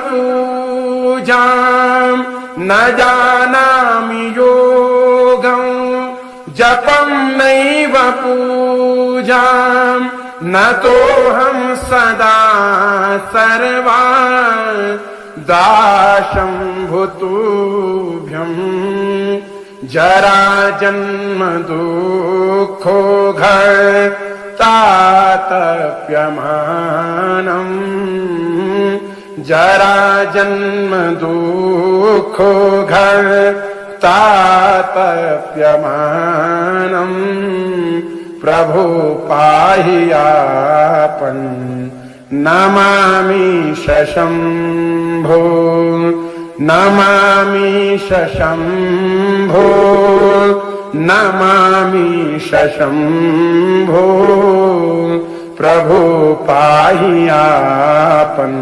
पूजां न जानामि योगं जपं नैव पूजां न तोऽहं सदा सर्वदा शम्भुतुभ्यं जरा जन्म दुःखो तातप्यमानम् जरा जन्म दुःखो तातप्यमानम् प्रभु पाहि आपन् नमामि शशम्भो नमामि शशम्भो नमामि शशम्भो प्रभु पाहि आपन्